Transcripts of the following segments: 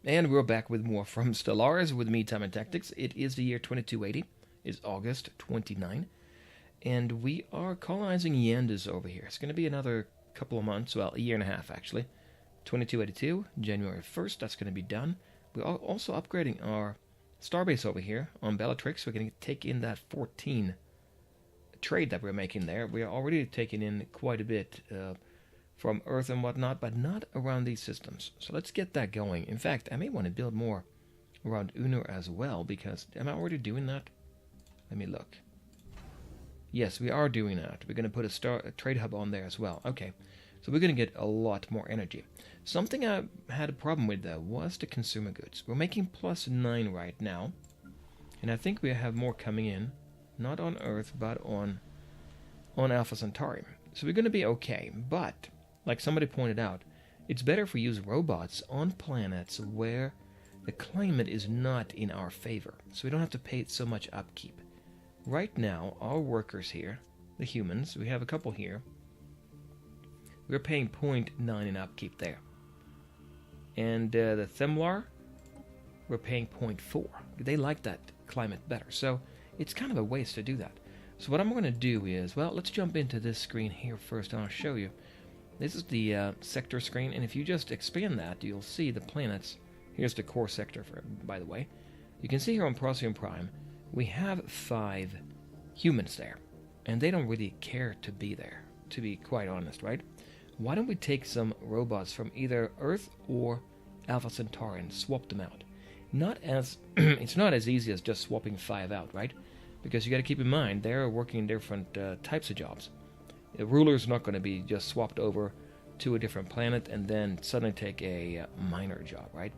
And we're back with more from Stellaris with me, Time and Tactics. It is the year 2280. It's August 29. And we are colonizing Yandis over here. It's going to be another couple of months, well, a year and a half actually. 2282, January 1st, that's going to be done. We're also upgrading our starbase over here on Bellatrix. We're going to take in that 14 trade that we're making there. We are already taking in quite a bit from Earth and whatnot, but not around these systems. So let's get that going. In fact, I may want to build more around Unur as well, because am I already doing that? Let me look. Yes, we are doing that. We're going to put a trade hub on there as well. Okay, so we're going to get a lot more energy. Something I had a problem with, though, was the consumer goods. We're making +9 right now, and I think we have more coming in, not on Earth, but on Alpha Centauri. So we're going to be okay, but like somebody pointed out, it's better if we use robots on planets where the climate is not in our favor, so we don't have to pay so much upkeep. Right now, our workers here, the humans, we have a couple here, we're paying 0.9 in upkeep there. And the Themlar, we're paying 0.4. They like that climate better, so it's kind of a waste to do that. So what I'm going to do is, well, let's jump into this screen here first, and I'll show you. This is the sector screen, and if you just expand that, you'll see the planets. Here's the core sector, by the way. You can see here on Procyon Prime, we have 5 humans there, and they don't really care to be there, to be quite honest, right? Why don't we take some robots from either Earth or Alpha Centauri and swap them out? It's not as easy as just swapping 5 out, right? Because you got to keep in mind, they're working different types of jobs. The ruler's not going to be just swapped over to a different planet and then suddenly take a minor job, right?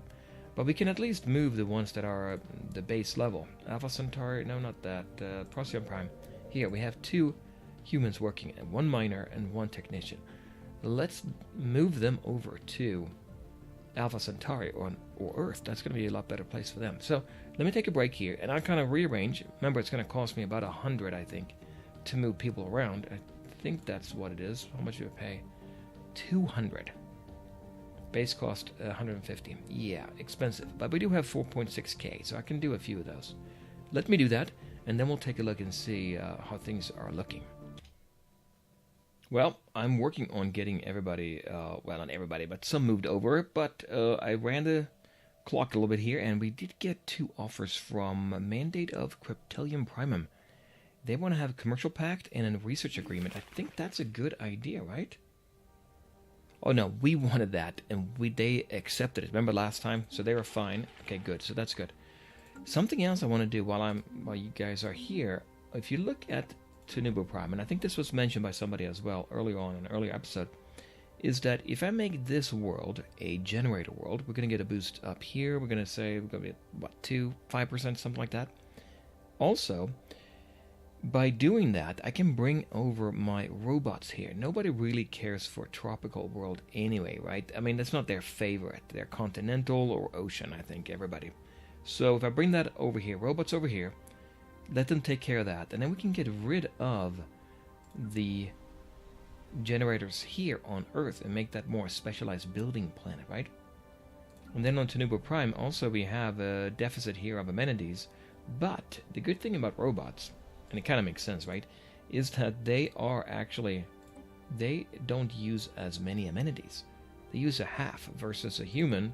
But we can at least move the ones that are the base level. Alpha Centauri, no, not that. Procyon Prime. Here, we have 2 humans working, 1 miner and 1 technician. Let's move them over to Alpha Centauri or Earth. That's going to be a lot better place for them. So let me take a break here, and I'll kind of rearrange. Remember, it's going to cost me about 100, I think, to move people around. I think that's what it is. How much do I pay? 200. Base cost 150. Yeah, expensive. But we do have 4.6k, so I can do a few of those. Let me do that, and then we'll take a look and see how things are looking. Well, I'm working on getting everybody, well, not everybody, but some moved over. But I ran the clock a little bit here, and we did get 2 offers from Mandate of Cryptilium Primum. They want to have a commercial pact and a research agreement. I think that's a good idea, right? Oh no, we wanted that, and they accepted it. Remember last time? So they were fine. Okay, good. So that's good. Something else I want to do while you guys are here. If you look at Tanubo Prime, and I think this was mentioned by somebody as well earlier on in an earlier episode, is that if I make this world a generator world, we're going to get a boost up here. We're going to say we're going to be at, 5%, something like that. Also, by doing that, I can bring over my robots here. Nobody really cares for tropical world anyway, right? I mean, that's not their favorite. They're continental or ocean, I think, everybody. So if I bring that over here, robots over here, let them take care of that, and then we can get rid of the generators here on Earth and make that more specialized building planet, right? And then on Tanubo Prime, also we have a deficit here of amenities, but the good thing about robots, and it kind of makes sense, right, is that they don't use as many amenities. They use a half versus a human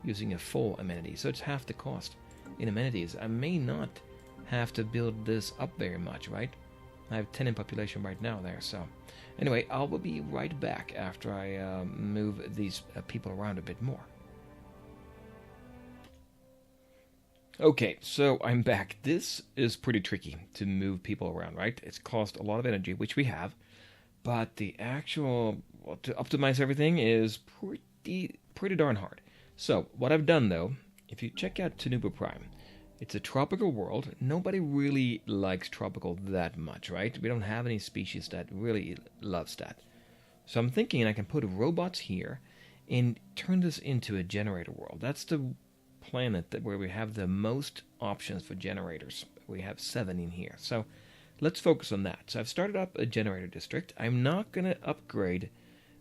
using a full amenity, so it's half the cost in amenities. I may not have to build this up very much, right? I have 10 in population right now there, so anyway, I will be right back after I move these people around a bit more. Okay, so I'm back. This is pretty tricky to move people around, right? It's cost a lot of energy, which we have, but the actual, to optimize everything is pretty darn hard. So, what I've done though, if you check out Tanubo Prime, it's a tropical world. Nobody really likes tropical that much, right? We don't have any species that really loves that. So I'm thinking I can put robots here and turn this into a generator world. That's the planet where we have the most options for generators. We have 7 in here. So let's focus on that. So I've started up a generator district. I'm not going to upgrade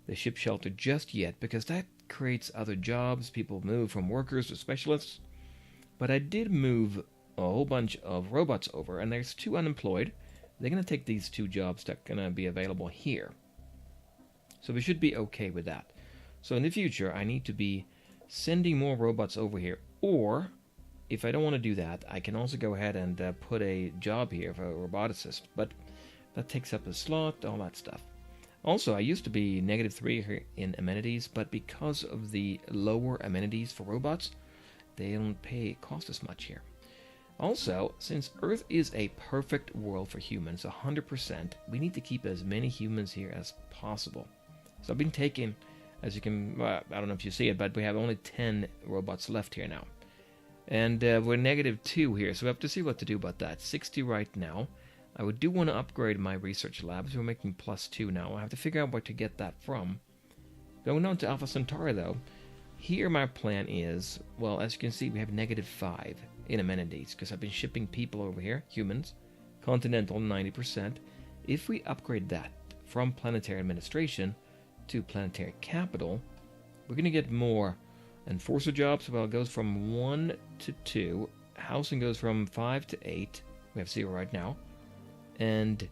the ship shelter just yet, because that creates other jobs. People move from workers to specialists. But I did move a whole bunch of robots over, and there's 2 unemployed. They're going to take these 2 jobs that are going to be available here. So we should be okay with that. So in the future, I need to be sending more robots over here. Or, if I don't want to do that, I can also go ahead and put a job here for a roboticist. But that takes up a slot, all that stuff. Also, I used to be -3 here in amenities, but because of the lower amenities for robots, they don't cost as much here. Also, since Earth is a perfect world for humans, 100%, we need to keep as many humans here as possible. So I've been taking, as you can, I don't know if you see it, but we have only 10 robots left here now. And we're -2 here, so we have to see what to do about that. 60 right now. I do want to upgrade my research labs. We're making +2 now. I have to figure out where to get that from. Going on to Alpha Centauri, though. Here my plan is, well, as you can see, we have -5 in amenities, because I've been shipping people over here, humans. Continental, 90%. If we upgrade that from planetary administration to planetary capital, we're going to get more enforcer jobs. Well, it goes from 1 to 2. Housing goes from 5 to 8. We have 0 right now. And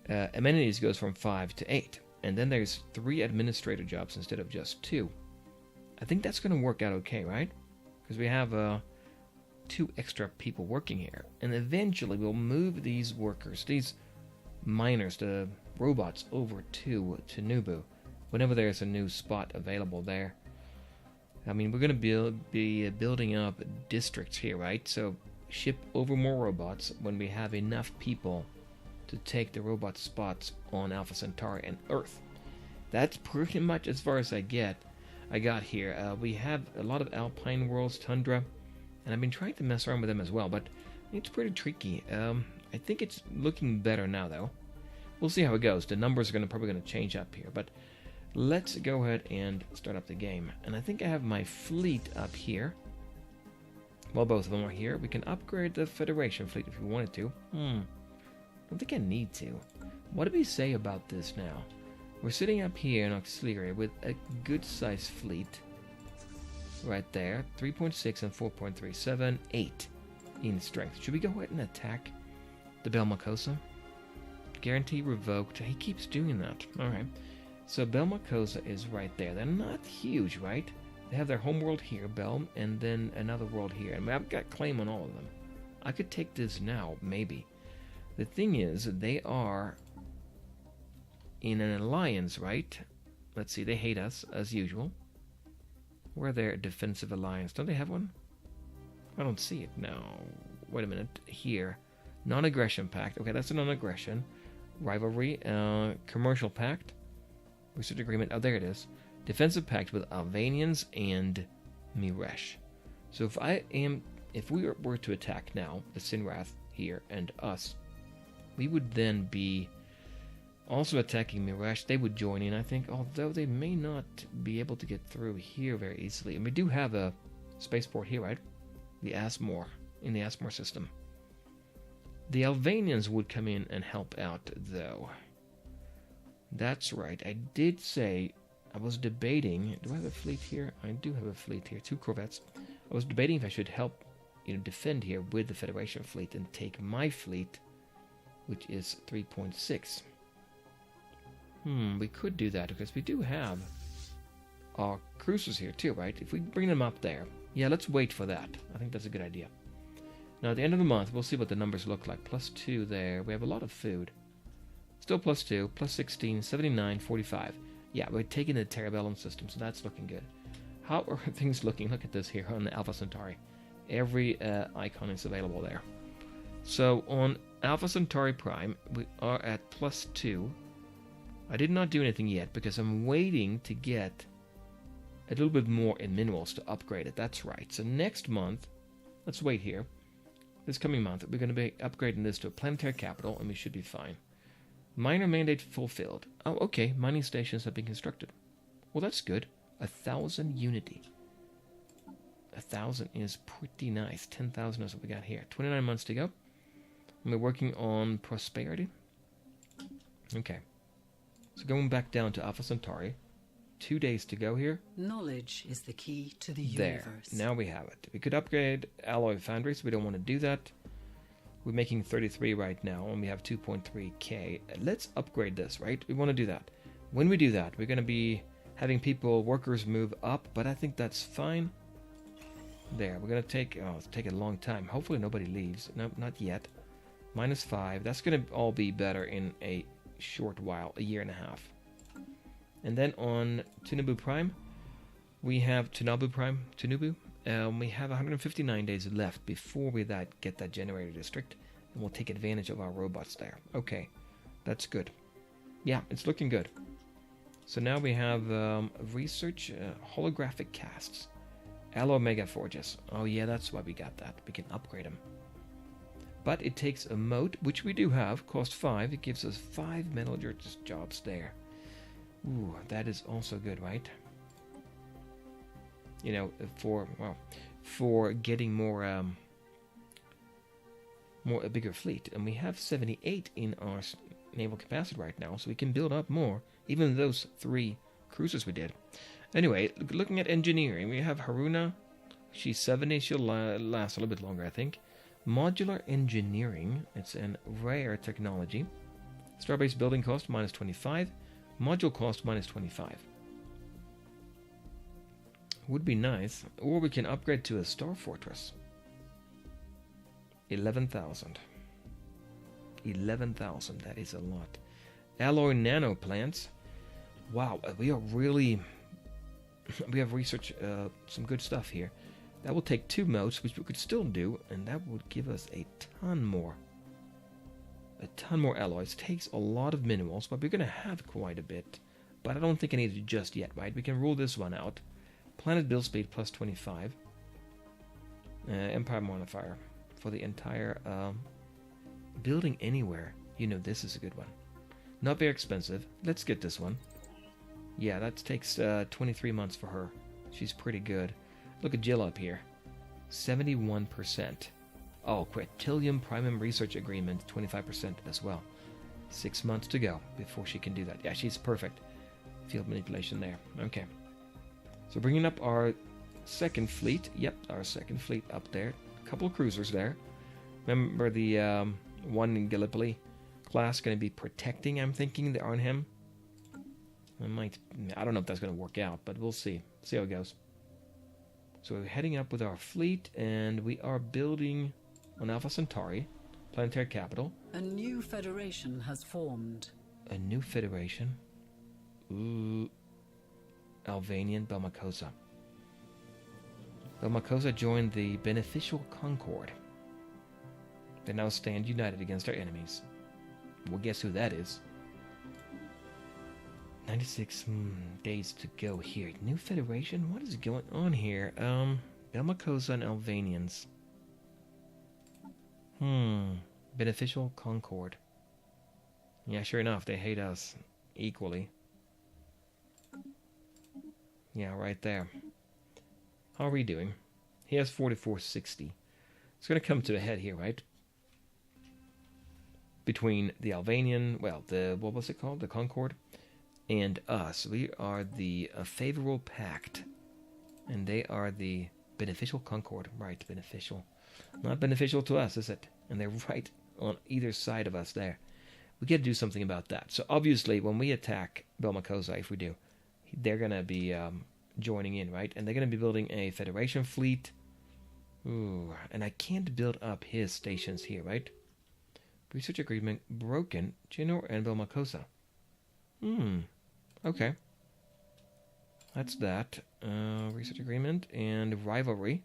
amenities goes from 5 to 8. And then there's 3 administrator jobs instead of just 2. I think that's going to work out okay, right? Because we have 2 extra people working here. And eventually we'll move these workers, these miners, the robots, over to Nubu whenever there's a new spot available there. I mean, we're going to be building up districts here, right? So ship over more robots when we have enough people to take the robot spots on Alpha Centauri and Earth. That's pretty much as far as I got here. We have a lot of alpine worlds, tundra, and I've been trying to mess around with them as well, but it's pretty tricky. I think it's looking better now, though. We'll see how it goes. The numbers are probably going to change up here, but let's go ahead and start up the game. And I think I have my fleet up here. Well, both of them are here. We can upgrade the Federation fleet if we wanted to. Don't think I need to. What do we say about this now? We're sitting up here in Auxiliary with a good-sized fleet. Right there. 3.6 and 4.37. 8 in strength. Should we go ahead and attack the Belmacosa? Guarantee revoked. He keeps doing that. Alright. So Belmacosa is right there. They're not huge, right? They have their home world here, Belm, and then another world here. And I've got claim on all of them. I could take this now, maybe. The thing is, they are in an alliance, right? Let's see, they hate us, as usual. We're their defensive alliance. Don't they have one? I don't see it now. Wait a minute. Here. Non-aggression pact. Okay, that's a non-aggression. Rivalry. Commercial pact. Research agreement. Oh, there it is. Defensive pact with Alvanians and Miresh. So if we were to attack now, the Sinrath here and us, we would then be also attacking Miresh. They would join in, I think, although they may not be able to get through here very easily. And we do have a spaceport here, right? The Asmore, in the Asmore system. The Alvanians would come in and help out, though. That's right. I did say, I was debating, do I have a fleet here? I do have a fleet here, 2 corvettes. I was debating if I should help, defend here with the Federation fleet and take my fleet, which is 3.6. We could do that because we do have our cruisers here too, right? If we bring them up there. Yeah, let's wait for that. I think that's a good idea. Now at the end of the month, we'll see what the numbers look like. +2 there. We have a lot of food. Still +2, +16, 79, 45. Yeah, we're taking the Terrabellum system, so that's looking good. How are things looking? Look at this here on the Alpha Centauri. Every icon is available there. So on Alpha Centauri Prime, we are at +2. I did not do anything yet because I'm waiting to get a little bit more in minerals to upgrade it. That's right. So next month, let's wait here. This coming month, we're going to be upgrading this to a planetary capital, and we should be fine. Minor mandate fulfilled. Oh, okay. Mining stations have been constructed. Well, that's good. 1,000 unity. 1,000 is pretty nice. 10,000 is what we got here. 29 months to go. And we're working on prosperity. Okay. So going back down to Alpha Centauri. 2 days to go here. Knowledge is the key to the There. universe. Now we have it. We could upgrade alloy foundries. We don't want to do that. We're making 33 right now, and we have 2.3k. Let's upgrade this, right? We want to do that. When we do that, we're going to be having workers move up, but I think that's fine. There, we're going to take a long time. Hopefully nobody leaves. No, not yet. -5. That's going to all be better in a short while, a year and a half. And then on Tunubu Prime, we have Tunubu. We have 159 days left before we get that generator district, and we'll take advantage of our robots there. Okay, that's good. Yeah, it's looking good. So now we have research holographic casts, alloy mega forges. Oh yeah, that's why we got that. We can upgrade them. But it takes a moat, which we do have, cost 5. It gives us 5 metallurgist jobs there. Ooh, that is also good, right? You know, for getting a bigger fleet, and we have 78 in our naval capacity right now, so we can build up more, even those 3 cruisers we did. Anyway, looking at engineering, we have Haruna. She's 70. She'll last a little bit longer, I think. Modular engineering. It's an rare technology. Starbase building cost -25. Module cost -25. Would be nice. Or we can upgrade to a star fortress. 11,000. 11,000. That is a lot. Alloy nano plants. Wow, we have researched some good stuff here. That will take 2 modes, which we could still do, and that would give us a ton more. A ton more alloys. Takes a lot of minerals, but we're going to have quite a bit. But I don't think I need it just yet, right? We can rule this one out. Planet build speed +25. Empire modifier for the entire building anywhere. You know, this is a good one. Not very expensive. Let's get this one. Yeah, that takes 23 months for her. She's pretty good. Look at Jill up here. 71%. Oh, Quintillium Primum Research Agreement, 25% as well. 6 months to go before she can do that. Yeah, she's perfect. Field manipulation there. Okay. So bringing up our second fleet. Yep, our second fleet up there. A couple of cruisers there. Remember the one in Gallipoli class going to be protecting, I'm thinking, the Arnhem. I don't know if that's going to work out, but we'll see. See how it goes. So we're heading up with our fleet, and we are building on Alpha Centauri, planetary capital. A new federation has formed. A new federation? Ooh. Albanian Belmacosa. Belmacosa joined the Beneficial Concord. They now stand united against our enemies. Well, guess who that is? 96 days to go here. New federation? What is going on here? Belmacosa and Albanians. Beneficial Concord. Yeah, sure enough, they hate us equally. Yeah, right there. How are we doing? He has 4460. It's going to come to a head here, right? Between the Albanian, what was it called? The Concord? And us. We are the favorable pact. And they are the beneficial Concord. Right, beneficial. Not beneficial to us, is it? And they're right on either side of us there. We got to do something about that. So obviously, when we attack Belmacosa, if we do, they're going to be joining in, right? And they're going to be building a Federation fleet. Ooh, and I can't build up his stations here, right? Research agreement broken. Genor and Belmacosa. Okay. That's that. Research agreement and rivalry.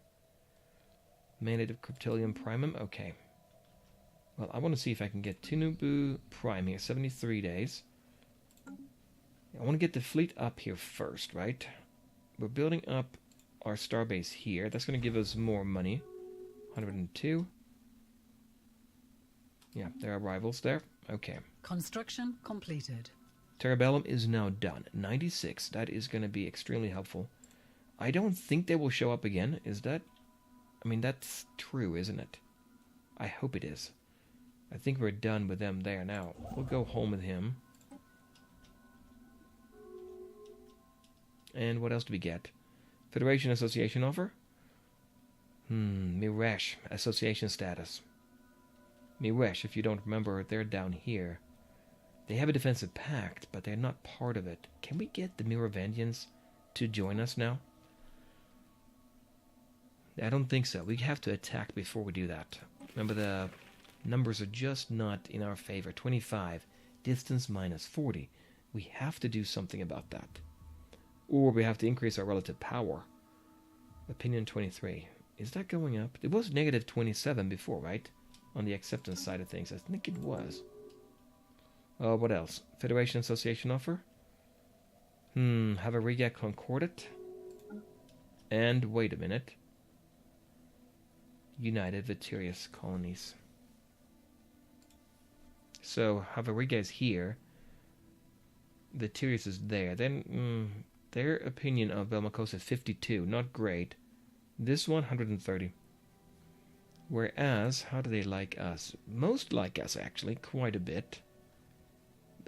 Mandate of Cryptilium Primum. Okay. Well, I want to see if I can get Tunubu Prime here. 73 days. I want to get the fleet up here first, right? We're building up our starbase here. That's going to give us more money. 102. Yeah, there are rivals there. Okay. Construction completed. Terrabellum is now done. 96. That is going to be extremely helpful. I don't think they will show up again. Is that... I mean, that's true, isn't it? I hope it is. I think we're done with them there now. We'll go home with him. And what else do we get? Federation Association offer? Miresh Association status. Miresh, if you don't remember, they're down here. They have a defensive pact, but they're not part of it. Can we get the Miravendians to join us now? I don't think so. We have to attack before we do that. Remember, the numbers are just not in our favor. 25. Distance minus 40. We have to do something about that. Or we have to increase our relative power. Opinion 23. Is that going up? It was negative 27 before, right? On the acceptance side of things. I think it was. What else? Federation Association offer? Have a Riga Concordat? And wait a minute. United Viturious Colonies. So, Havariga is here. Viturious is there. Then, their opinion of Belmacosa is 52. Not great. This one, 130. Whereas, how do they like us? Most like us, actually. Quite a bit.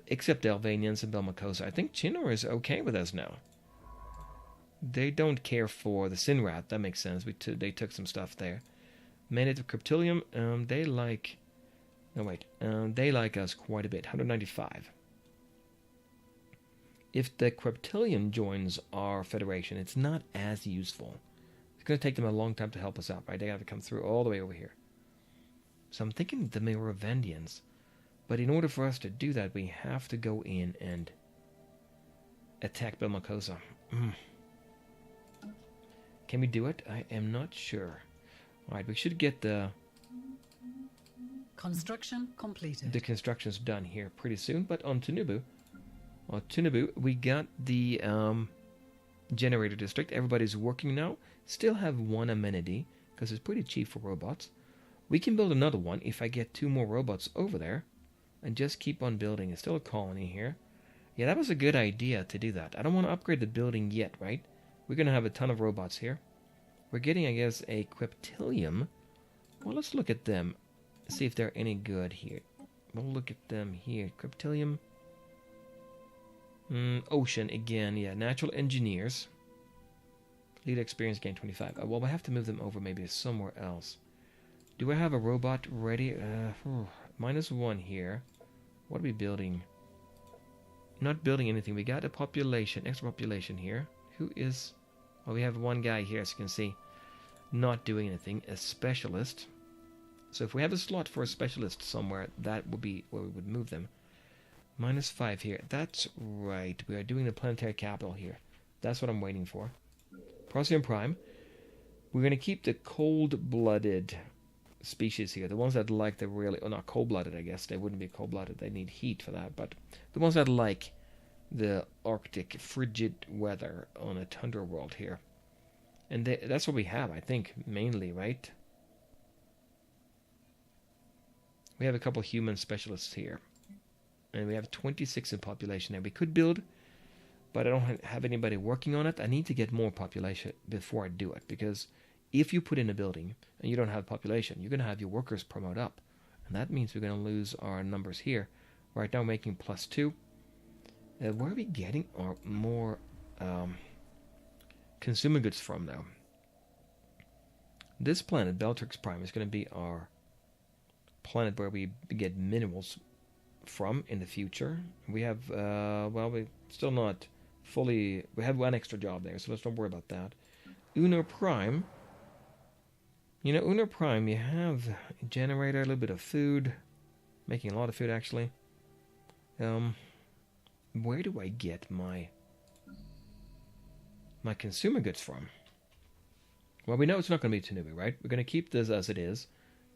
Except Albanians and Belmacosa. I think Chinor is okay with us now. They don't care for the Sinrat. That makes sense. They took some stuff there. Mandate of Cryptilium, they like... No, wait. They like us quite a bit. 195. If the Cryptilium joins our Federation, it's not as useful. It's going to take them a long time to help us out, right? They have to come through all the way over here. So I'm thinking the Miravendians. But in order for us to do that, we have to go in and attack Belmacosa. Can we do it? I am not sure. Alright, we should get the construction completed. The construction's done here pretty soon, but on Tunubu. On Tunubu, we got the generator district. Everybody's working now. Still have one amenity, because it's pretty cheap for robots. We can build another one if I get 2 more robots over there. And just keep on building. It's still a colony here. Yeah, that was a good idea to do that. I don't want to upgrade the building yet, right? We're going to have a ton of robots here. We're getting, I guess, a Cryptilium. Well, let's look at them. See if they're any good here. We'll look at them here. Cryptilium. Ocean, again. Yeah, natural engineers. Lead experience gain 25. Well, we'll have to move them over maybe somewhere else. Do I have a robot ready? -1 here. What are we building? Not building anything. We got a population, extra population here. Who is... Well, we have one guy here, as you can see, not doing anything. A specialist. So if we have a slot for a specialist somewhere, that would be where we would move them. -5 here. That's right. We are doing the planetary capital here. That's what I'm waiting for. Procyon Prime. We're going to keep the cold-blooded species here. The ones that like the really... Oh, not cold-blooded, I guess. They wouldn't be cold-blooded. They need heat for that. But the ones that like the Arctic frigid weather on a tundra world here. And that's what we have, I think, mainly, right? We have a couple human specialists here. And we have 26 in population there. We could build, but I don't have anybody working on it. I need to get more population before I do it. Because if you put in a building and you don't have population, you're going to have your workers promote up. And that means we're going to lose our numbers here. Right now we're making +2. Where are we getting our more consumer goods from now? This planet, Beltrix Prime, is going to be our planet where we get minerals from in the future. We have, well, we're still not fully... We have one extra job there, so let's don't worry about that. Uno Prime. You know, Uno Prime, you have a generator, a little bit of food. Making a lot of food, actually. Where do I get my consumer goods from? Well, we know it's not going to be Tanubu, right? We're going to keep this as it is.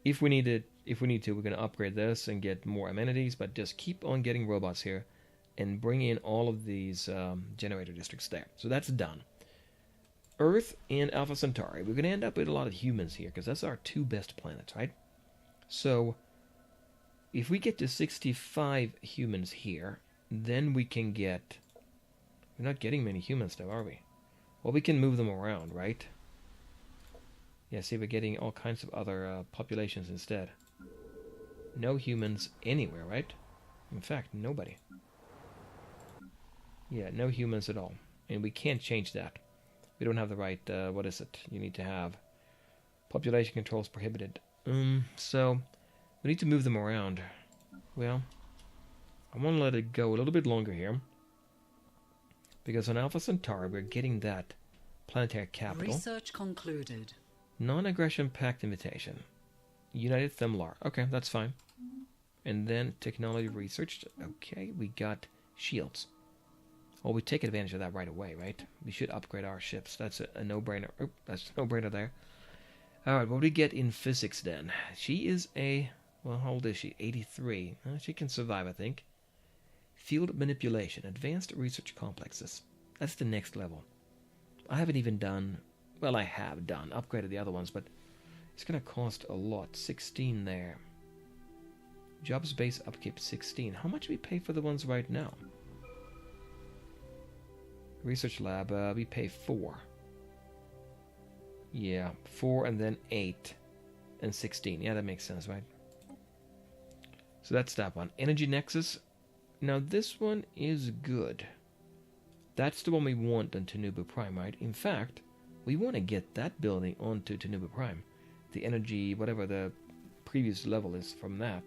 If we need to, we're going to upgrade this and get more amenities, but just keep on getting robots here and bring in all of these generator districts there. So that's done. Earth and Alpha Centauri. We're going to end up with a lot of humans here because that's our 2 best planets, right? So if we get to 65 humans here, then we can get... We're not getting many humans though, are we? Well, we can move them around, right? Yeah, see, we're getting all kinds of other populations instead. No humans anywhere, right? In fact, nobody. Yeah, no humans at all. And we can't change that. We don't have the right, what is it? You need to have population controls prohibited. So we need to move them around. Well, I want to let it go a little bit longer here. Because on Alpha Centauri, we're getting that planetary capital. Research concluded. Non-aggression pact invitation. United Themlar. Okay, that's fine. And then technology research. Okay, we got shields. Well, we take advantage of that right away, right? We should upgrade our ships. That's a no-brainer. Oh, that's a no-brainer there. Alright, what do we get in physics then? She is a... Well, how old is she? 83. She can survive, I think. Field manipulation. Advanced research complexes. That's the next level. I haven't even done... Well, I have done. Upgraded the other ones, but it's going to cost a lot. 16 there. Job space upkeep 16. How much do we pay for the ones right now? Research lab, we pay 4. Yeah, 4 and then 8 and 16. Yeah, that makes sense, right? So that's that one. Energy Nexus. Now this one is good. That's the one we want on Tanubu Prime, right? In fact, we want to get that building onto Tanubu Prime. The energy, whatever the previous level is from that.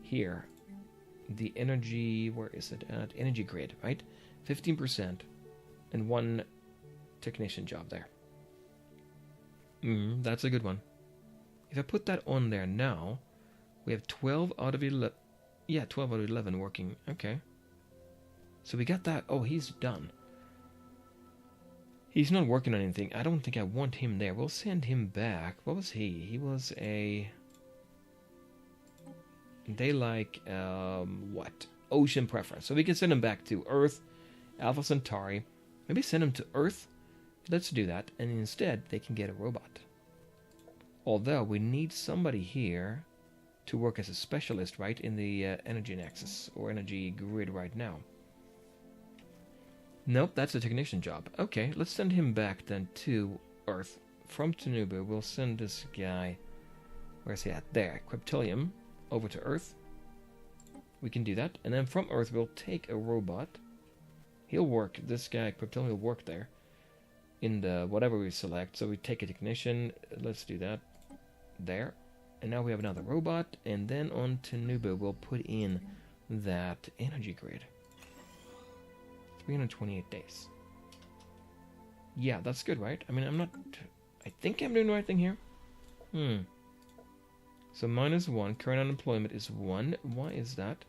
Here. The energy, where is it at? Energy grid, right? 15% and 1 technician job there. That's a good one. If I put that on there now, we have 12 out of 11. Yeah, 12 out of 11 working. Okay. So we got that. Oh, he's done. He's not working on anything. I don't think I want him there. We'll send him back. What was he? He was a... They like, what? Ocean preference. So we can send him back to Earth, Alpha Centauri. Maybe send him to Earth. Let's do that. And instead, they can get a robot. Although, we need somebody here to work as a specialist, right? In the energy nexus or energy grid right now. Nope, that's a technician job. Okay, let's send him back then to Earth. From Tanubu, we'll send this guy... Where's he at? There. Cryptilium. Over to Earth. We can do that. And then from Earth, we'll take a robot. He'll work. This guy, Cryptilium, will work there. In the whatever we select. So we take a technician. Let's do that. There. And now we have another robot. And then on Tanubu, we'll put in that energy grid. 328 days. Yeah, that's good, right? I mean, I'm not... I think I'm doing the right thing here. So -1. Current unemployment is 1. Why is that?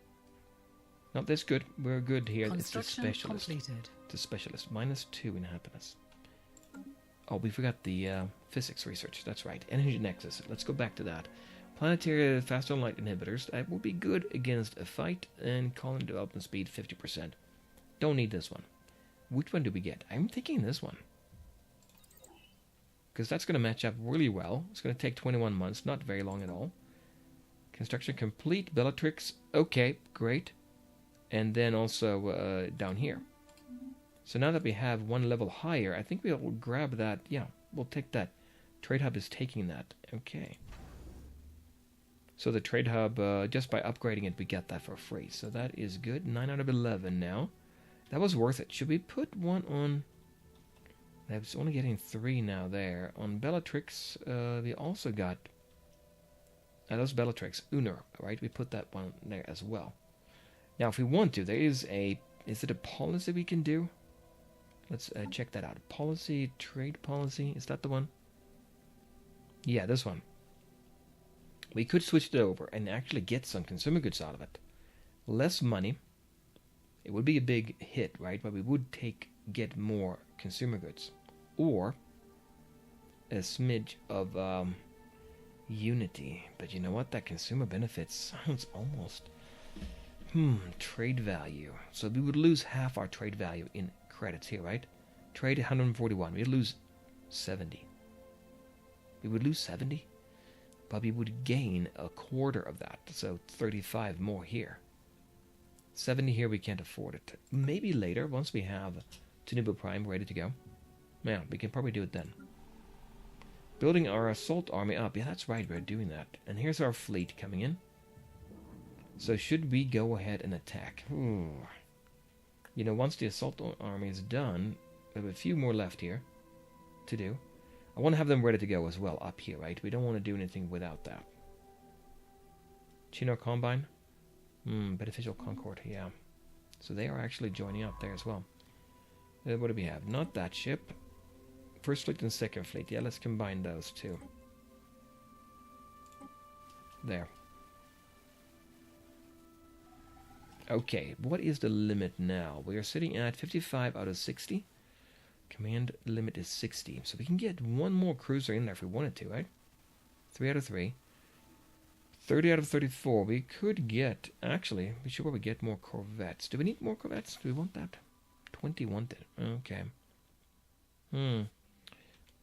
No, that's good. We're good here. It's the specialist. Completed. The specialist. -2 in happiness. Oh, we forgot the physics research. That's right. Energy nexus. Let's go back to that. Planetary faster light inhibitors. That will be good against a fight and colony development speed 50%. Don't need this one. Which one do we get? I'm thinking this one. Because that's going to match up really well. It's going to take 21 months. Not very long at all. Construction complete. Bellatrix. Okay, great. And then also down here. So now that we have one level higher, I think we'll grab that. Yeah, we'll take that. Trade Hub is taking that. Okay. So the Trade Hub, just by upgrading it, we get that for free. So that is good. 9 out of 11 now. That was worth it. Should we put one on... I was only getting 3 now there. On Bellatrix, we also got... that's Bellatrix. Unor, right? We put that one there as well. Now, if we want to, there is a... Is it a policy we can do? Let's check that out. Policy, trade policy. Is that the one? Yeah, this one. We could switch it over and actually get some consumer goods out of it. Less money. It would be a big hit, right? But we would get more consumer goods. Or a smidge of unity. But you know what? That consumer benefits sounds almost... trade value. So we would lose half our trade value in credits here, right? Trade 141. We'd lose 70. We would lose 70? But we would gain a quarter of that. So 35 more here. 70 here, we can't afford it. Maybe later, once we have Tanubu Prime ready to go. Yeah, we can probably do it then. Building our assault army up. Yeah, that's right, we're doing that. And here's our fleet coming in. So should we go ahead and attack? Ooh. You know, once the assault army is done, we have a few more left here to do. I want to have them ready to go as well up here, right? We don't want to do anything without that. Chino Combine? Beneficial Concord, yeah. So they are actually joining up there as well. What do we have? Not that ship. First Fleet and Second Fleet. Yeah, let's combine those two. There. Okay, what is the limit now? We are sitting at 55 out of 60. Command limit is 60. So we can get one more cruiser in there if we wanted to, right? 3 out of 3. 30 out of 34. We could get... Actually, we should probably get more corvettes. Do we need more corvettes? Do we want that? 20 wanted. Okay.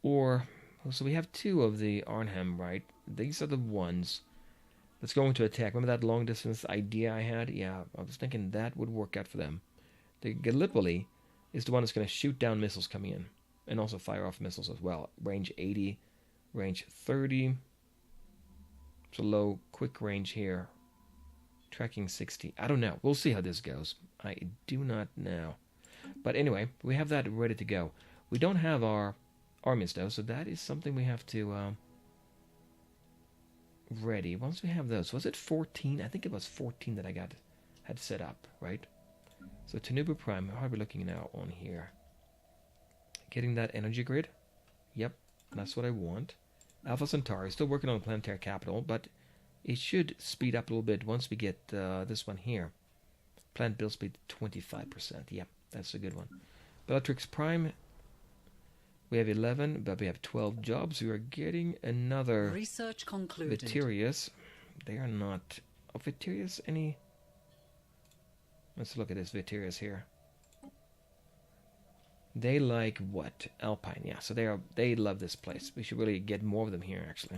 Or... So we have 2 of the Arnhem, right? These are the ones that's going to attack. Remember that long distance idea I had? Yeah, I was thinking that would work out for them. The Gallipoli is the one that's going to shoot down missiles coming in. And also fire off missiles as well. Range 80, range 30. It's a low, quick range here. Tracking 60. I don't know. We'll see how this goes. I do not know. But anyway, we have that ready to go. We don't have our armies though, so that is something we have to... ready. Once we have those, was it 14? I think it was 14 that I had set up, right? So Tanubu Prime, how are we looking now on here? Getting that energy grid? Yep, that's what I want. Alpha Centauri, still working on the planetary capital, but it should speed up a little bit once we get this one here. Plant build speed 25%. Yep, that's a good one. Bellatrix Prime, we have 11, but we have 12 jobs. We are getting another research concluded. Vitirius. They are not... Oh, Vitirius any... Let's look at this Vitirius here. They like what? Alpine, yeah. So they love this place. We should really get more of them here, actually.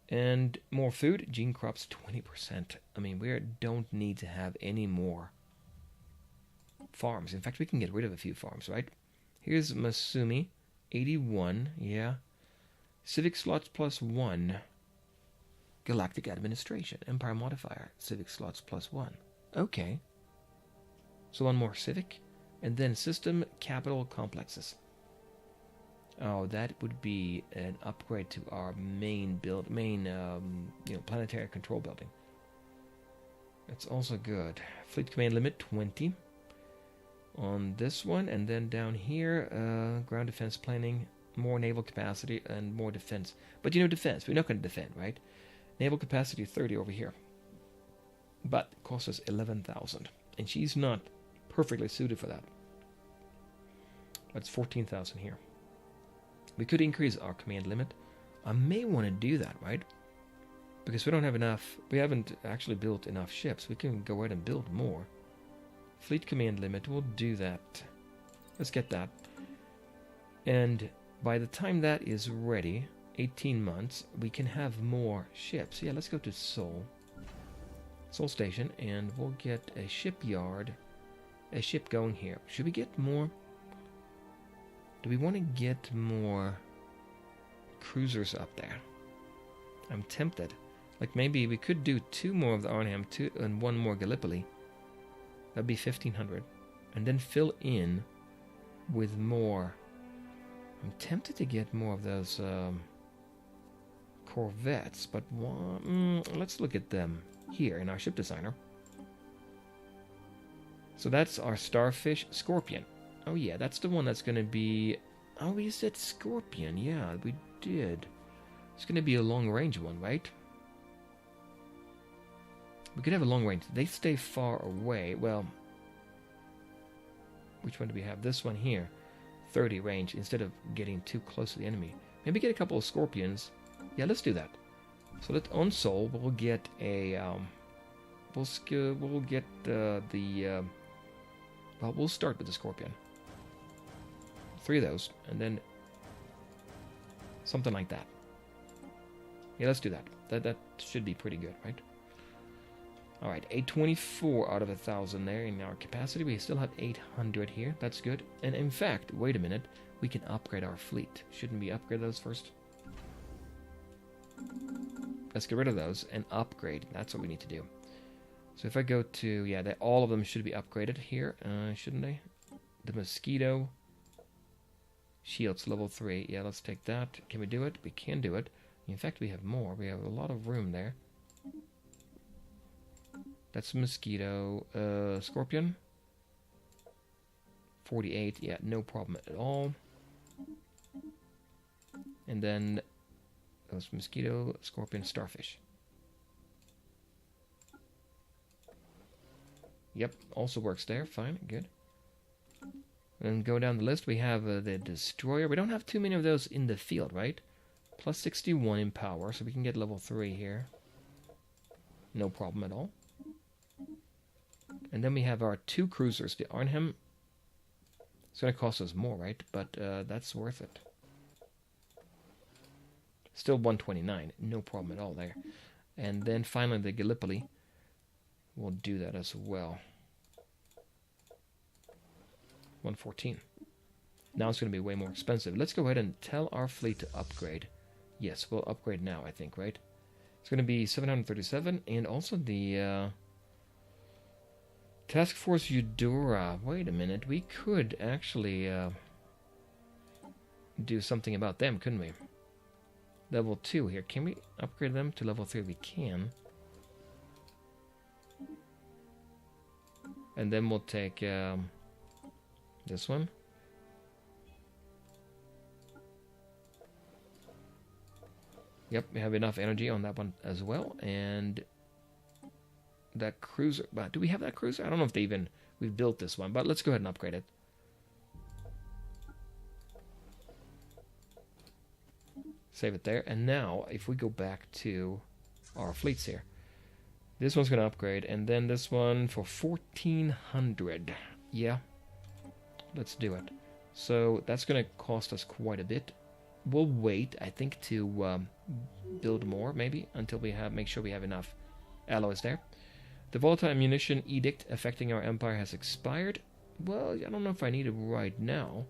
And more food. Gene crops 20%. I mean, we don't need to have any more farms. In fact, we can get rid of a few farms, right? Here's Masumi, 81, yeah. Civic slots plus 1. Galactic Administration, Empire Modifier, civic slots plus 1. Okay. So one more civic. And then System Capital Complexes. Oh, that would be an upgrade to our main planetary control building. That's also good. Fleet Command Limit, 20. On this one, and then down here, ground defense planning, more naval capacity, and more defense. But you know, defense, we're not going to defend, right? Naval capacity 30 over here. But it costs us 11,000. And she's not perfectly suited for that. That's 14,000 here. We could increase our command limit. I may want to do that, right? Because we don't have enough, we haven't actually built enough ships. We can go ahead and build more. Fleet command limit, we'll do that. Let's get that. And by the time that is ready, 18 months, we can have more ships. Yeah, let's go to Seoul. Seoul Station, and we'll get a shipyard, a ship going here. Should we get more? Do we want to get more cruisers up there? I'm tempted. Like maybe we could do 2 more of the Arnhem, 2 and 1 more Gallipoli. That'd be 1,500. And then fill in with more. I'm tempted to get more of those corvettes, but let's look at them here in our ship designer. So that's our Starfish Scorpion. Oh yeah, that's the one that's going to be... Oh, we said Scorpion. Yeah, we did. It's going to be a long-range one, right? We could have a long range. They stay far away. Well, which one do we have? This one here. 30 range instead of getting too close to the enemy. Maybe get a couple of Scorpions. Yeah, let's do that. So on Seoul, we'll get a... we'll get well, we'll start with the Scorpion. 3 of those, and then something like that. Yeah, let's do that. That should be pretty good, right? Alright, 824 out of 1,000 there in our capacity. We still have 800 here. That's good. And in fact, wait a minute. We can upgrade our fleet. Shouldn't we upgrade those first? Let's get rid of those and upgrade. That's what we need to do. So if I go to, yeah, all of them should be upgraded here, shouldn't they? The mosquito shields level 3. Yeah, let's take that. Can we do it? We can do it. In fact, we have more. We have a lot of room there. That's a mosquito. Scorpion. 48. Yeah, no problem at all. And then those mosquito, scorpion, starfish. Yep, also works there. Fine, good. And go down the list, we have the destroyer. We don't have too many of those in the field, right? Plus 61 in power, so we can get level 3 here. No problem at all. And then we have our 2 cruisers. The Arnhem. It's going to cost us more, right? But that's worth it. Still 129. No problem at all there. And then finally the Gallipoli. We'll do that as well. 114. Now it's going to be way more expensive. Let's go ahead and tell our fleet to upgrade. Yes, we'll upgrade now, I think, right? It's going to be 737, and also the Task Force Eudora. Wait a minute, we could actually do something about them, couldn't we? Level 2 here. Can we upgrade them to level 3? We can. And then we'll take this one. Yep, we have enough energy on that one as well. And that cruiser, but do we have that cruiser? I don't know if we've built this one, but let's go ahead and upgrade it. Save it there. And now, if we go back to our fleets here, this one's going to upgrade, and then this one for 1,400. Yeah, let's do it. So that's going to cost us quite a bit. We'll wait, I think, to build more, maybe, until we make sure we have enough alloys there. The volatile ammunition edict affecting our empire has expired. Well, I don't know if I need it right now.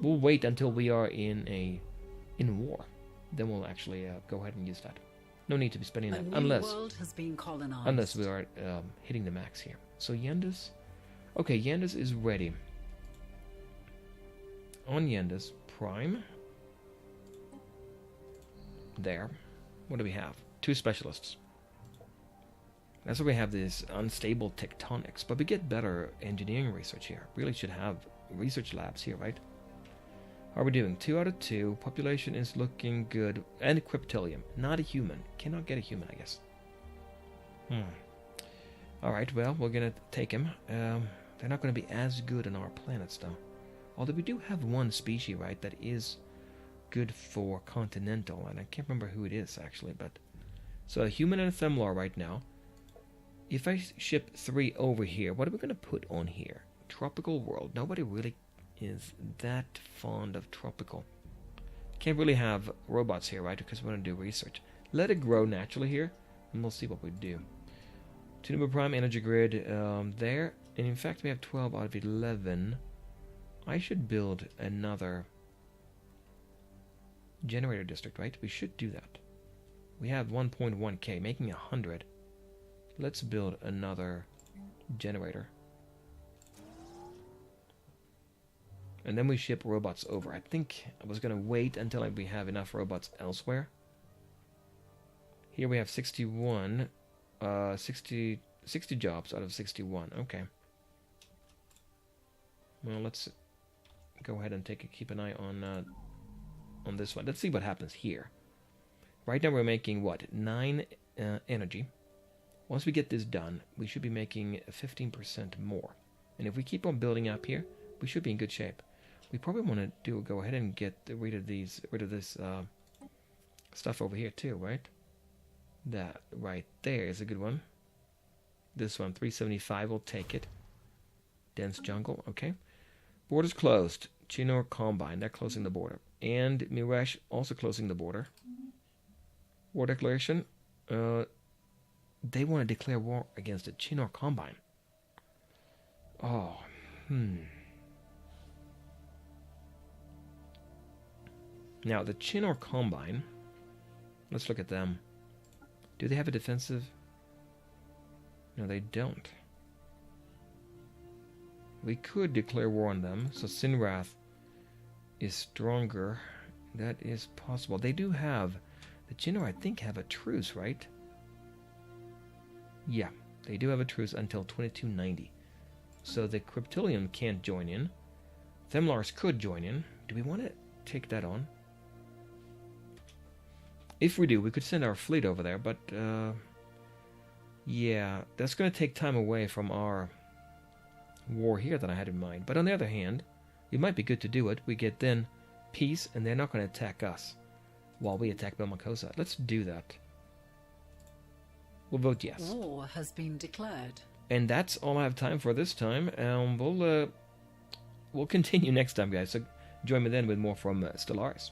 We'll wait until we are in war. Then we'll actually go ahead and use that. No need to be spending that unless we are hitting the max here. So Yendis, okay, Yendis is ready. On Yendis Prime. There. What do we have? 2 specialists. That's why we have this unstable tectonics, but we get better engineering research here. Really should have research labs here, right? How are we doing? 2 out of 2. Population is looking good. And Cryptilium. Not a human. Cannot get a human, I guess. Alright, well, we're gonna take him. They're not gonna be as good on our planets, though. Although we do have one species, right, that is good for continental, and I can't remember who it is, actually, but... So, a human and a Themlar right now. If I ship 3 over here, what are we gonna put on here? Tropical world. Nobody really is that fond of tropical. Can't really have robots here, right? Because we want to do research. Let it grow naturally here, and we'll see what we do. Tunuba Prime Energy Grid there. And in fact, we have 12 out of 11. I should build another generator district, right? We should do that. We have 1.1k, making 100. Let's build another generator. And then we ship robots over. I think I was going to wait until we have enough robots elsewhere. Here we have 61. 60 jobs out of 61. Okay. Well, let's go ahead and keep an eye on this one. Let's see what happens here. Right now we're making, what, 9 energy. Once we get this done, we should be making 15% more. And if we keep on building up here, we should be in good shape. We probably want to go ahead and get rid of this stuff over here too, right? That right there is a good one. This one, 375, we'll take it. Dense jungle, okay. Borders closed. Chinor Combine, they're closing the border. And Mirage also closing the border. War declaration. They want to declare war against the Chinor Combine. Oh, Now, the Chinor Combine, let's look at them. Do they have a defensive? No, they don't. We could declare war on them, so Sinrath is stronger. That is possible. They do have... The Jinnar, I think, have a truce, right? Yeah, they do have a truce until 2290. So the Cryptilium can't join in. Themlars could join in. Do we want to take that on? If we do, we could send our fleet over there, but... yeah, that's going to take time away from our war here that I had in mind. But on the other hand, it might be good to do it. We get then peace, and they're not going to attack us while we attack Belmacosa. Let's do that. We'll vote yes. War has been declared. And that's all I have time for this time. We'll continue next time, guys. So join me then with more from Stellaris.